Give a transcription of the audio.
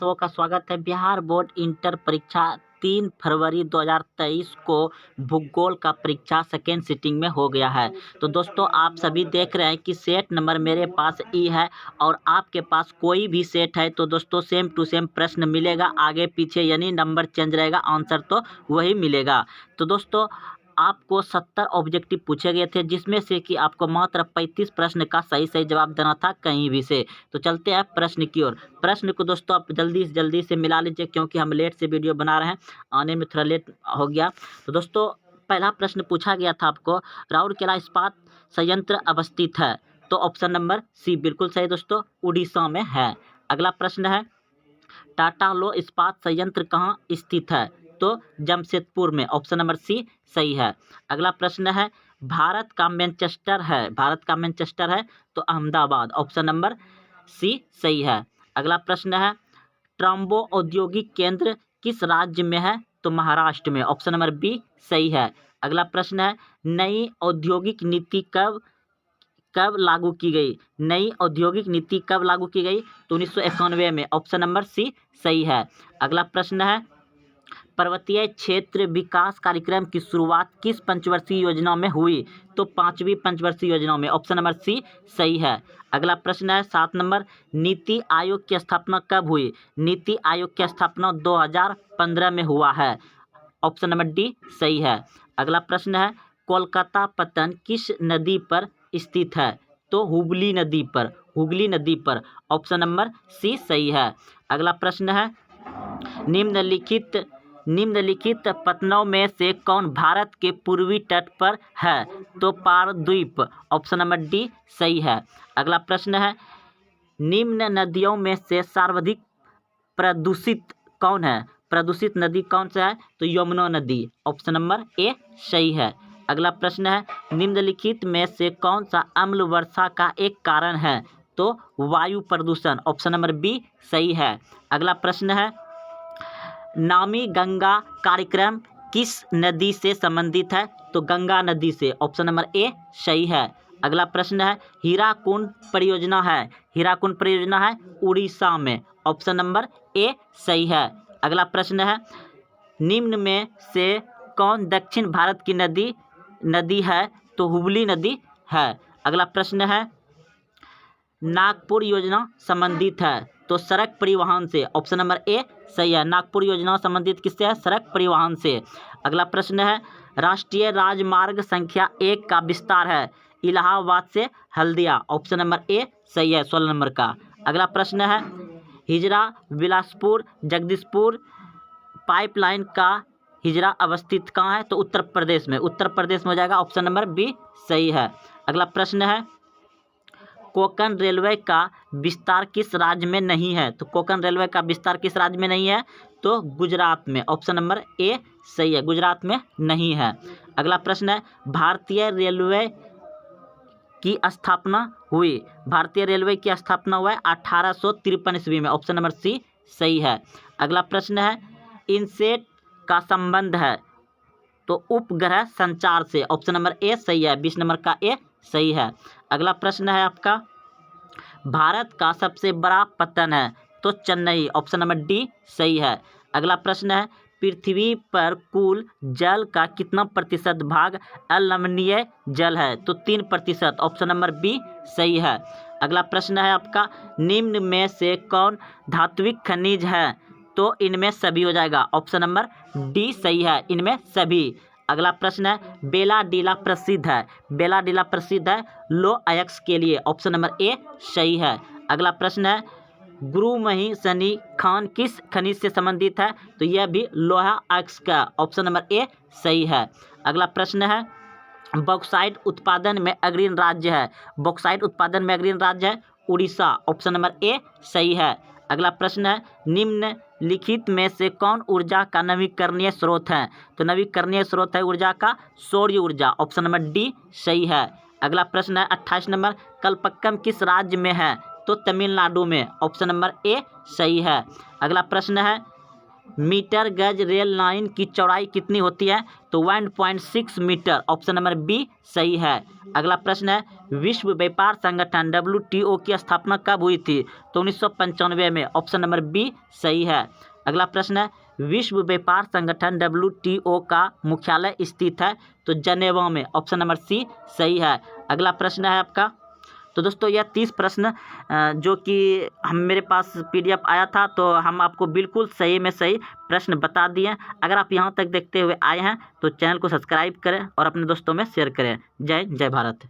दोस्तों का स्वागत है। बिहार बोर्ड इंटर परीक्षा 3 फरवरी 2023 को भूगोल का परीक्षा सेकेंड सिटिंग में हो गया है। तो दोस्तों आप सभी देख रहे हैं कि सेट नंबर मेरे पास ई है और आपके पास कोई भी सेट है तो दोस्तों सेम टू सेम प्रश्न मिलेगा, आगे पीछे यानी नंबर चेंज रहेगा, आंसर तो वही मिलेगा। तो दोस्तों आपको 70 ऑब्जेक्टिव पूछे गए थे, जिसमें से कि आपको मात्र 35 प्रश्न का सही जवाब देना था कहीं भी से। तो चलते हैं प्रश्न की ओर। प्रश्न को दोस्तों आप जल्दी से मिला लीजिए, क्योंकि हम लेट से वीडियो बना रहे हैं, आने में थोड़ा लेट हो गया। तो दोस्तों पहला प्रश्न पूछा गया था आपको, राउरकेला इस्पात संयंत्र अवस्थित है? तो ऑप्शन नंबर सी बिल्कुल सही दोस्तों, उड़ीसा में है। अगला प्रश्न है, टाटा लो इस्पात संयंत्र कहाँ स्थित है? तो जमशेदपुर में, ऑप्शन नंबर सी सही है। अगला प्रश्न है, भारत का मैनचेस्टर है? तो अहमदाबाद, ऑप्शन नंबर सी सही है। अगला प्रश्न है, ट्रम्बो औद्योगिक केंद्र किस राज्य में है? तो महाराष्ट्र में, ऑप्शन नंबर बी सही है। अगला प्रश्न है, नई औद्योगिक नीति कब लागू की गई? नई औद्योगिक नीति कब लागू की गई? तो 1991 में, ऑप्शन नंबर सी सही है। अगला प्रश्न है, पर्वतीय क्षेत्र विकास कार्यक्रम की शुरुआत किस पंचवर्षीय योजना में हुई? तो 5वीं पंचवर्षीय योजना में, ऑप्शन नंबर सी सही है। अगला प्रश्न है 7 नंबर, नीति आयोग की स्थापना कब हुई? नीति आयोग की स्थापना 2015 में हुआ है, ऑप्शन नंबर डी सही है। अगला प्रश्न है, कोलकाता पत्तन किस नदी पर स्थित है? तो हुगली नदी पर, ऑप्शन नंबर सी सही है। अगला प्रश्न है, निम्नलिखित पत्तनों में से कौन भारत के पूर्वी तट पर है? तो पारद्वीप, ऑप्शन नंबर डी सही है। अगला प्रश्न है, निम्न नदियों में से सर्वाधिक प्रदूषित कौन है? प्रदूषित नदी कौन सा है? तो यमुना नदी, ऑप्शन नंबर ए सही है। अगला प्रश्न है, निम्नलिखित में से कौन सा अम्ल वर्षा का एक कारण है? तो वायु प्रदूषण, ऑप्शन नंबर बी सही है। अगला प्रश्न है, नमामि गंगा कार्यक्रम किस नदी से संबंधित है? तो गंगा नदी से, ऑप्शन नंबर ए सही है। अगला प्रश्न है, हीराकुंड परियोजना है उड़ीसा में, ऑप्शन नंबर ए सही है। अगला प्रश्न है, निम्न में से कौन दक्षिण भारत की नदी है? तो हुगली नदी है। अगला प्रश्न है, नागपुर योजना संबंधित है? तो सड़क परिवहन से, ऑप्शन नंबर ए सही है। नागपुर योजना संबंधित किससे है? सड़क परिवहन से। अगला प्रश्न है, राष्ट्रीय राजमार्ग संख्या 1 का विस्तार है इलाहाबाद से हल्दिया, ऑप्शन नंबर ए सही है 16 नंबर का। अगला प्रश्न है, हिजरा बिलासपुर जगदीशपुर पाइपलाइन का हिजरा अवस्थित कहाँ है? तो उत्तर प्रदेश में हो जाएगा, ऑप्शन नंबर बी सही है। अगला प्रश्न है, कोंकण रेलवे का विस्तार किस राज्य में नहीं है? तो कोंकण रेलवे का विस्तार किस राज्य में नहीं है? तो गुजरात में, ऑप्शन नंबर ए सही है, गुजरात में नहीं है। अगला प्रश्न है, भारतीय रेलवे की स्थापना हुई 1853 ईस्वी में, ऑप्शन नंबर सी सही है। अगला प्रश्न है, इनसेट का संबंध है तो उपग्रह संचार से, ऑप्शन नंबर ए सही है, 20 नंबर का ए सही है। अगला प्रश्न है आपका, भारत का सबसे बड़ा पत्तन है? तो चेन्नई, ऑप्शन नंबर डी सही है। अगला प्रश्न है, पृथ्वी पर कुल जल का कितना प्रतिशत भाग अम्लीय जल है? तो 3%, ऑप्शन नंबर बी सही है। अगला प्रश्न है आपका, निम्न में से कौन धात्विक खनिज है? तो इनमें सभी हो जाएगा, ऑप्शन नंबर डी सही है, इनमें सभी। अगला प्रश्न है, बेला डीला प्रसिद्ध है लो अयस्क के लिए, ऑप्शन नंबर ए सही है। अगला प्रश्न है, गुरुमही सनी खान किस खनिज से संबंधित है? तो यह भी लोहा अयस्क का, ऑप्शन नंबर ए सही है। अगला प्रश्न है, बॉक्साइट उत्पादन में अग्रणी राज्य है उड़ीसा, ऑप्शन नंबर ए सही है। अगला प्रश्न है, निम्नलिखित में से कौन ऊर्जा का नवीकरणीय स्रोत है? तो नवीकरणीय स्रोत है ऊर्जा का सौर ऊर्जा, ऑप्शन नंबर डी सही है। अगला प्रश्न है 28 नंबर, कलपक्कम किस राज्य में है? तो तमिलनाडु में, ऑप्शन नंबर ए सही है। अगला प्रश्न है, मीटर गज रेल लाइन की चौड़ाई कितनी होती है? तो 1.6 मीटर। ऑप्शन नंबर बी सही है। अगला प्रश्न है, विश्व व्यापार संगठन WTO की स्थापना कब हुई थी? तो 1995 में। ऑप्शन नंबर बी सही है। अगला प्रश्न है, विश्व व्यापार संगठन WTO का मुख्यालय स्थित है? तो जनेवा में। ऑप्शन नंबर सी सही है। अगला प्रश्न है आपका, तो दोस्तों यह 30 प्रश्न जो कि हम मेरे पास PDF आया था, तो हम आपको बिल्कुल सही में सही प्रश्न बता दिए। अगर आप यहाँ तक देखते हुए आए हैं तो चैनल को सब्सक्राइब करें और अपने दोस्तों में शेयर करें। जय भारत।